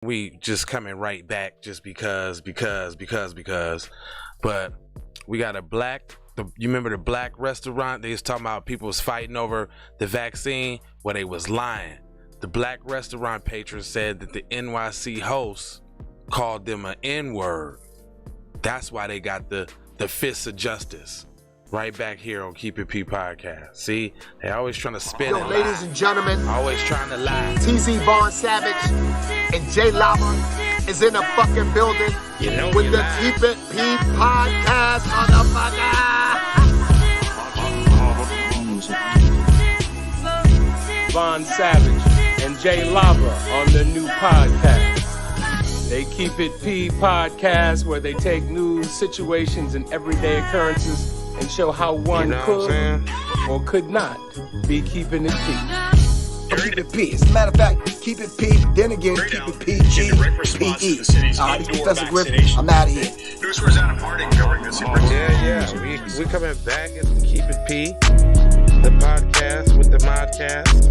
We just coming right back just because. But we got you remember the black restaurant? They was talking about people was fighting over the vaccine. Well, they was lying. The black restaurant patron said that the NYC host called them an N-word. That's why they got the fists of justice. Right back here on Keep It P podcast. See, they always trying to spin it. Ladies and gentlemen, always trying to lie. TZ Von Savage and J Lava is in the fucking building with the Keep It P podcast, motherfucker. Von Savage and J Lava on the new podcast. They Keep It P podcast, where they take news, situations, and everyday occurrences and show how one could or could not be keeping it P. Keep it P. As a matter of fact, keep it P, then again, keep it PG, PE. This Professor Griffin, I'm out of here. News was out of party covering this. Yeah. We coming back at the Keep It P, the podcast with the modcast.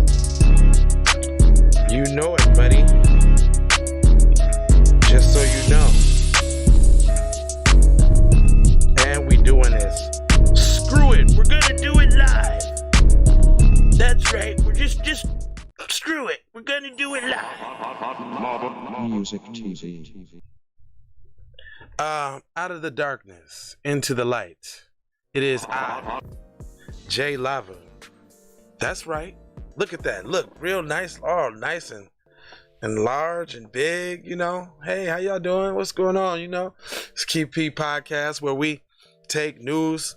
You know it, buddy. Just so you know. And we doing this. Screw it, we're gonna do it live. That's right, we're just screw it, we're gonna do it live. Music TV. Out of the darkness into the light. It is I, J Lava. That's right. Look at that. Look, real nice, all nice and large and big, you know. Hey, how y'all doing? What's going on? You know, it's Keep P podcast, where we take news,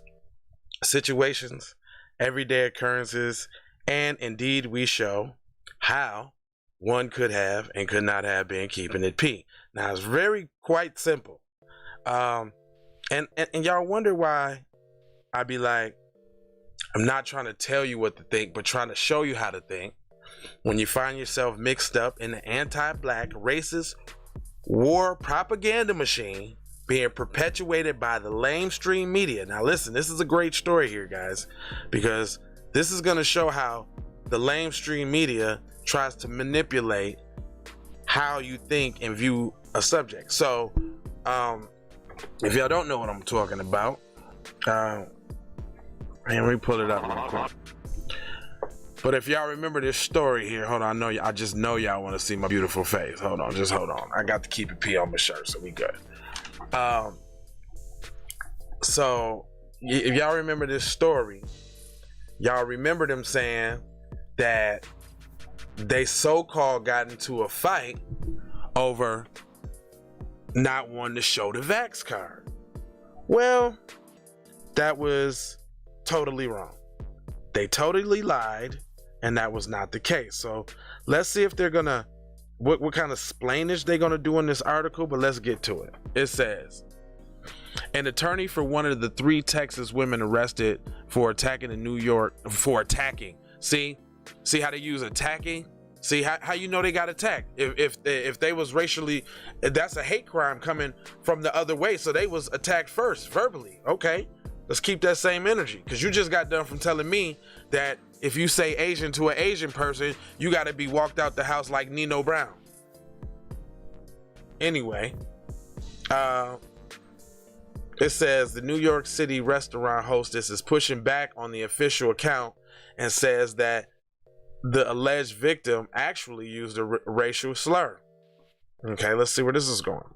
situations, everyday occurrences, and indeed we show how one could have and could not have been keeping it P. Now, it's quite simple. And y'all wonder why I be like, I'm not trying to tell you what to think, but trying to show you how to think. When you find yourself mixed up in the anti-black, racist, war propaganda machine being perpetuated by the lamestream media. Now listen, this is a great story here, guys, because this is going to show how the lamestream media tries to manipulate how you think and view a subject. So, if y'all don't know what I'm talking about, let me pull it up real quick. But if y'all remember this story here, hold on, I just know y'all want to see my beautiful face. Hold on. I got to Keep It P on my shirt, so we good. So if y'all remember this story, y'all remember them saying that they so-called got into a fight over not wanting to show the Vax card. Well, that was totally wrong. They totally lied, and that was not the case. So let's see if they're gonna what kind of splainage they're gonna do in this article, but let's get to it. It says, an attorney for one of the 3 Texas women arrested for attacking in New York See how they use attacking? See how you know they got attacked? If they was racially, that's a hate crime coming from the other way. So they was attacked first, verbally. Okay, let's keep that same energy, because you just got done from telling me that if you say Asian to an Asian person, you got to be walked out the house like Nino Brown. Anyway, it says the New York City restaurant hostess is pushing back on the official account and says that the alleged victim actually used a racial slur. Okay, let's see where this is going.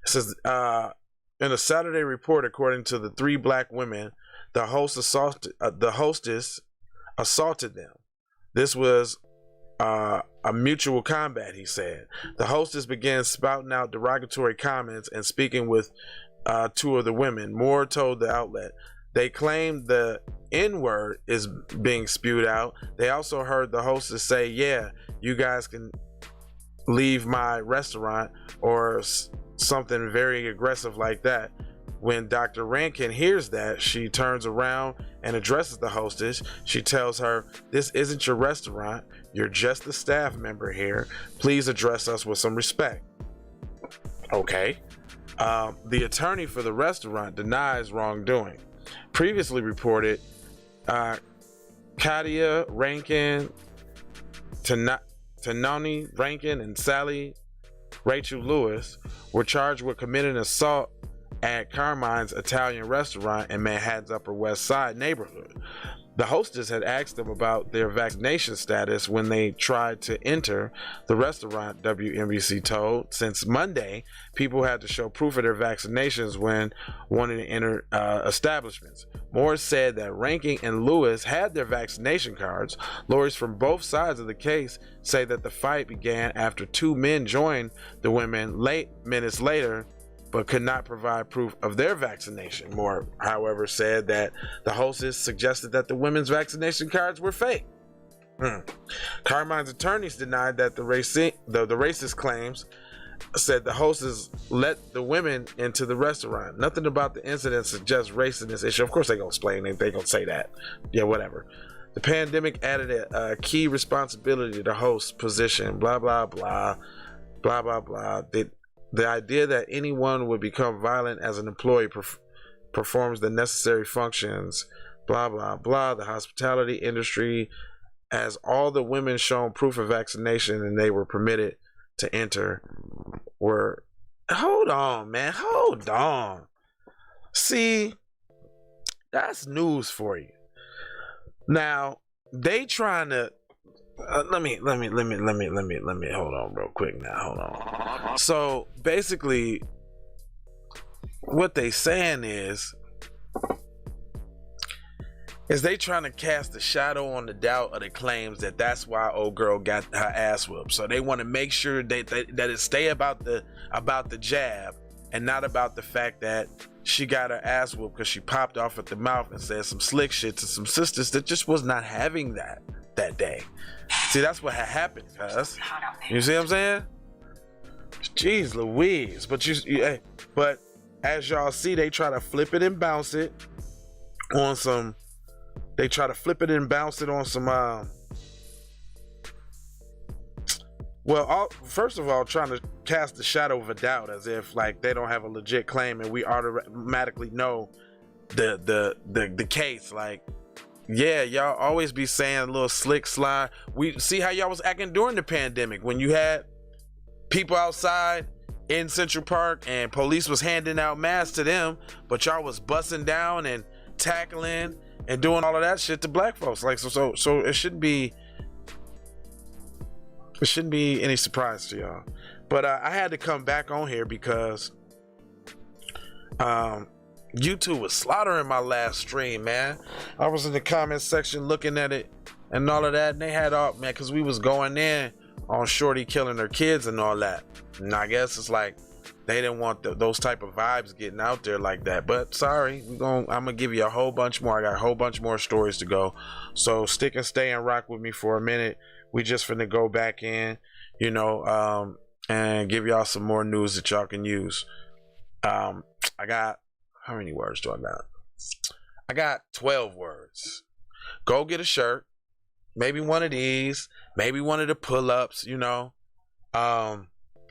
It says, in a Saturday report, according to the 3 black women, the hostess assaulted them. This was a mutual combat, he said. The hostess began spouting out derogatory comments and speaking with 2 of the women. Moore told the outlet. They claimed the N-word is being spewed out. They also heard the hostess say, yeah, you guys can leave my restaurant, or something very aggressive like that. When Dr. Rankin hears that, she turns around and addresses the hostess. She tells her, this isn't your restaurant. You're just a staff member here. Please address us with some respect. Okay. The attorney for the restaurant denies wrongdoing. Previously reported, Kadia Rankin Tanoni Rankin and Sally Rachel Lewis were charged with committing assault at Carmine's Italian restaurant in Manhattan's Upper West Side neighborhood. The hostess had asked them about their vaccination status when they tried to enter the restaurant, WNBC told. Since Monday, people had to show proof of their vaccinations when wanting to enter establishments. Moore said that Rankin and Lewis had their vaccination cards. Lawyers from both sides of the case say that the fight began after two men joined the women minutes later, but could not provide proof of their vaccination. Moore, however, said that the hostess suggested that the women's vaccination cards were fake. Carmine's attorneys denied that the racist claims, said the hostess let the women into the restaurant. Nothing about the incident suggests race in this issue. Of course, they're going to explain it. They're going to say that. Yeah, whatever. The pandemic added a key responsibility to the host's position. Blah, blah, blah. Blah, blah, blah. The idea that anyone would become violent as an employee performs the necessary functions, blah, blah, blah. The hospitality industry, as all the women shown proof of vaccination and they were permitted to enter, were... Hold on, man. Hold on. See, that's news for you. Now, they trying to... Let me hold on real quick now. Hold on. So basically, what they saying is they trying to cast a shadow on the doubt of the claims that that's why old girl got her ass whooped. So they want to make sure that it stay about the jab and not about the fact that she got her ass whooped because she popped off at the mouth and said some slick shit to some sisters that just was not having that day. See, that's what had happened, cuz. You see what I'm saying? Jeez Louise. But as y'all see, they try to flip it and bounce it on some... first of all, trying to cast the shadow of a doubt as if like they don't have a legit claim and we automatically know the case. Like, yeah, y'all always be saying a little slick slide. We see how y'all was acting during the pandemic when you had people outside in Central Park and police was handing out masks to them, but y'all was busting down and tackling and doing all of that shit to black folks. Like, so it shouldn't be any surprise to y'all. But I had to come back on here because YouTube was slaughtering my last stream, man. I was in the comment section looking at it and all of that, and they had all, man, because we was going in on Shorty killing her kids and all that. And I guess it's like they didn't want those type of vibes getting out there like that. But sorry, I'm gonna give you a whole bunch more. I got a whole bunch more stories to go. So stick and stay and rock with me for a minute. We just finna go back in, and give y'all some more news that y'all can use. I got, how many words do I got? I got 12 words. Go get a shirt, maybe one of these, maybe one of the pull-ups,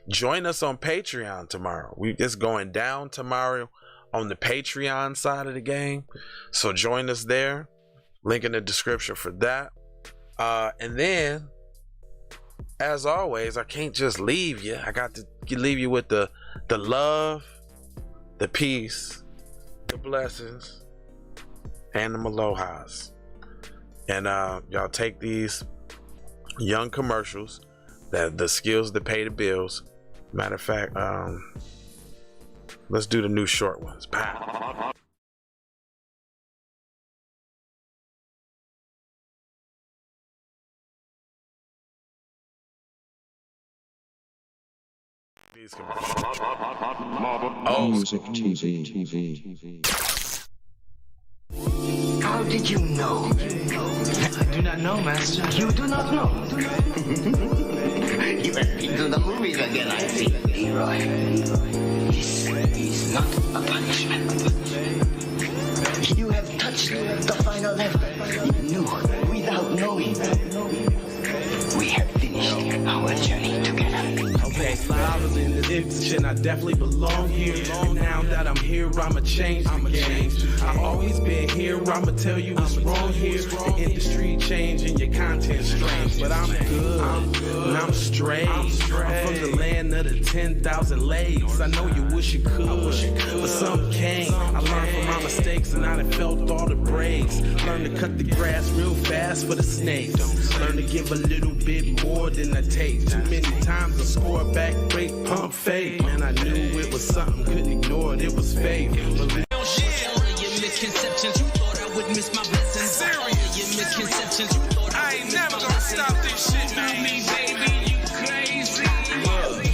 join us on Patreon tomorrow. It's going down tomorrow on the Patreon side of the game. So join us there. Link in the description for that. And then, as always, I can't just leave you. I got to leave you with the love, the peace, the blessings, and the malohas. And y'all take these young commercials, the skills that pay the bills. Matter of fact, let's do the new short ones. Pow. Oh, Music TV. How did you know? I do not know, Master. You do not know? You have been to the movies again, I see. Leroy, this is not a punishment. You have touched the final level. You knew without knowing. We have finished our journey together. Okay, Lava's in this bitch and I definitely belong here. And now that I'm here, I'ma change the game. I've always been here, I'ma tell you what's wrong here. The industry changing, your content strange, but I'm good, and I'm straight. I'm from the land of the 10,000 legs. I know you wish you could, but some can't. I learned from my mistakes and I done felt all the breaks. Learn to cut the grass real fast for the snakes. Learn to give a little bit more than I take. Too many times I score back, break, pump, fake. Man, I knew it was something, couldn't ignore it, it was fake. Misconceptions, you thought I would miss my blessings. Serious misconceptions, you thought I ain't never gonna stop this shit, man. Me, baby, you crazy. Look,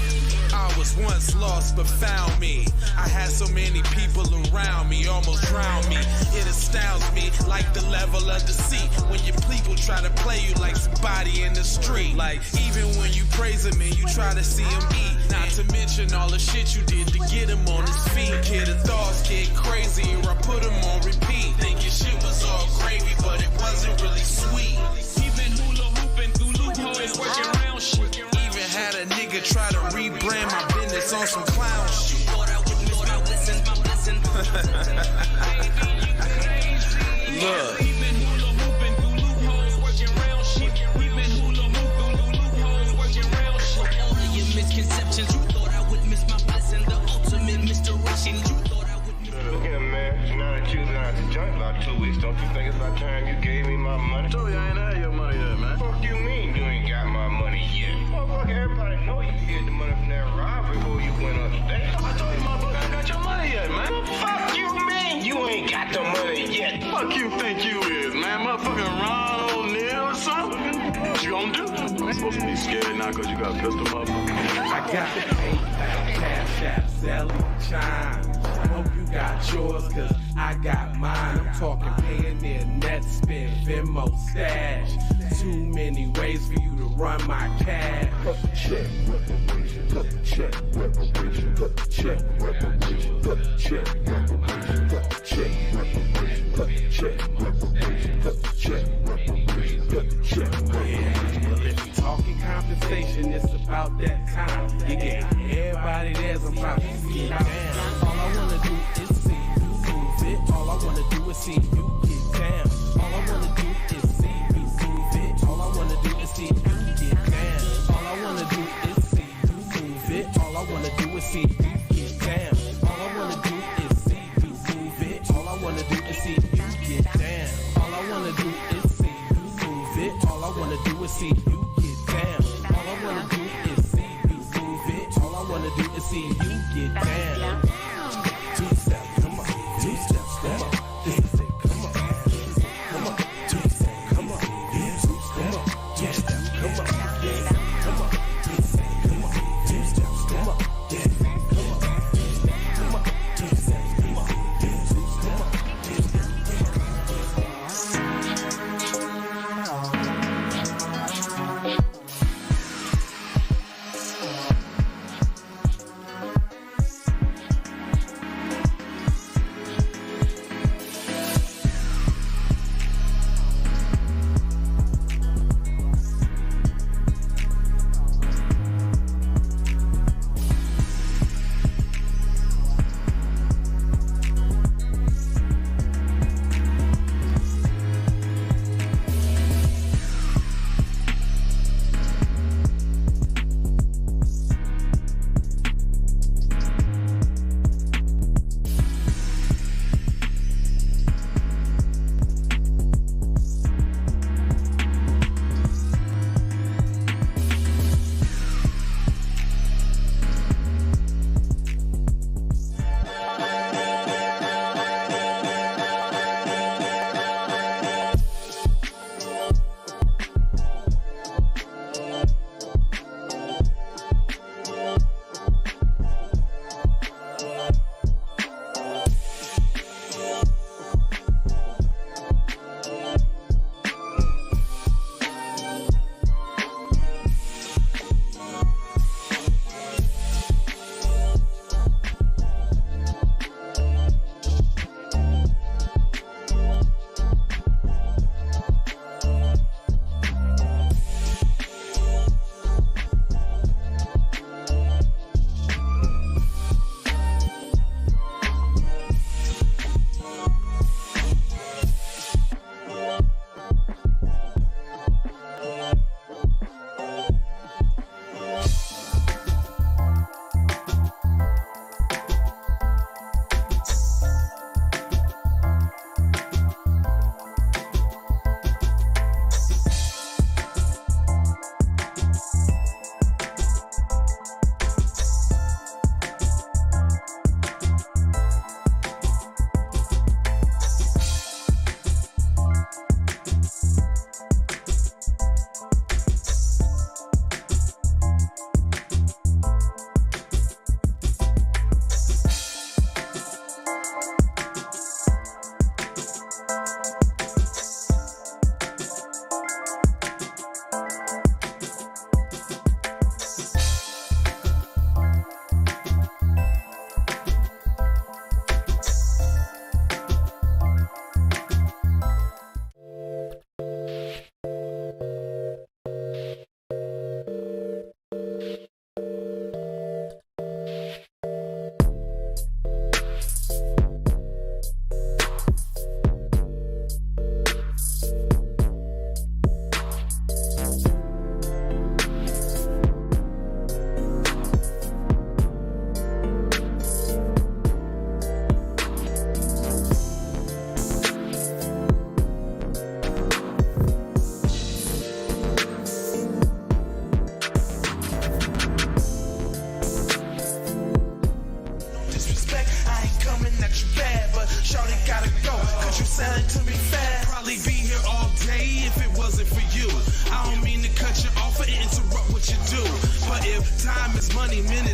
I was once lost but found me. I had so many people around me, almost drowned me. It astounds me like the level of deceit when your people try to play you like somebody in the street. Like even when you praise him and you try to see him eat. Not to mention all the shit you did to get him on his feet. Kid, the thoughts get crazy or I put him on repeat. Thinking shit was all gravy, but it wasn't really sweet. Even hula hooping through loopholes, working around shit. Even had a nigga try to rebrand my business on some clown shit. Thought I would miss my blessings, my blessing. Look. Even hula hooping through loopholes, working around shit. Even hula hooping through loopholes, working around shit. All of your misconceptions, you thought I would miss my blessing. The ultimate misdirection, you thought I would miss. Look here, man. Now that you've been out the joint about 2 weeks, don't you think it's about time you gave me my money? I told you I ain't had your money yet, man. Fuck you mean you ain't got my money yet? Motherfucker, everybody know you get the money from that robbery before you went upstairs. I told you, motherfucker, I ain't got your money yet, man. Fuck you mean you ain't got the money yet? Fuck you think you is, man? Motherfucking Ron O'Neal or something? What you gonna do? I'm supposed to be scared now because you got a pistol, motherfucker. I got PayPal, Cash App, Zelle, Chime. I hope you got yours, cause I got mine. I'm talking Payoneer, Netspend, Venmo, Stash. Too many ways for you to run my cash. Check reparation, check reparation, check reparation, check reparation, check reparation, check reparation, check reparation, check reparation. Well, if you talking compensation, it's about that time. You get everybody there's about to see down. All I wanna do is see you move it. All I wanna do is see you get down. All I wanna do is see you move it. All I wanna do is see you get down. All I wanna do is see you move it. All I wanna do is see you get down. All I wanna do is see you move it. All I wanna do is see you get down. All I wanna do is see you move it. All I wanna do is see you get down. All I wanna do is see you move it. All I wanna do is see you get down. Two steps, come on. Two steps, come on. This is it, come on. Come on. Two steps, come on. Yeah, two steps, come on. Two steps, come on. Yeah, come on. Two steps, come on. Two steps, come on. Yeah, come on. Come on. Two steps, come on. Yeah, two steps, come on.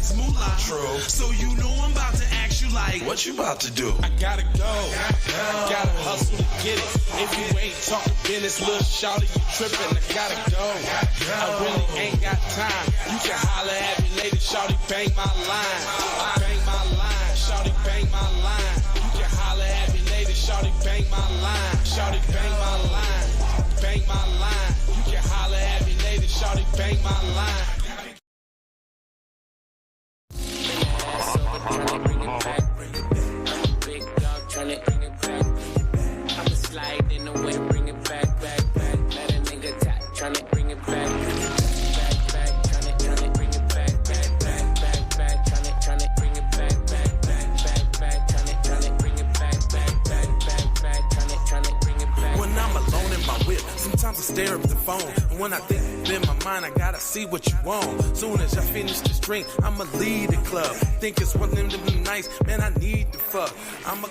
it's moolah. True. So you know I'm about to ask you like, what you about to do? I gotta go. Gotta hustle to get it. If you ain't talking business, little shawty, you tripping. I gotta go. I really ain't got time. You can holler at me later, shawty, bang my line. Bang my line, shawty, bang my line. You can holler at me later, shawty, bang my line. Shawty, bang my line. Bang my line. You can holler at me later, shawty, bang my line. Bring it back. I'm a big dog tryna bring it back. I'ma slide in the way to bring it back. Let a nigga tap tryna bring it back. Tryna bring it back. Tryna bring it back. Tryna bring it back. When I'm alone in my whip, sometimes I stare at the phone. And when I think in my mind, I gotta see what you want. Soon as I finish this drink, I'ma leave the club. Think it's one of them nights, man, I need to fuck. I'm a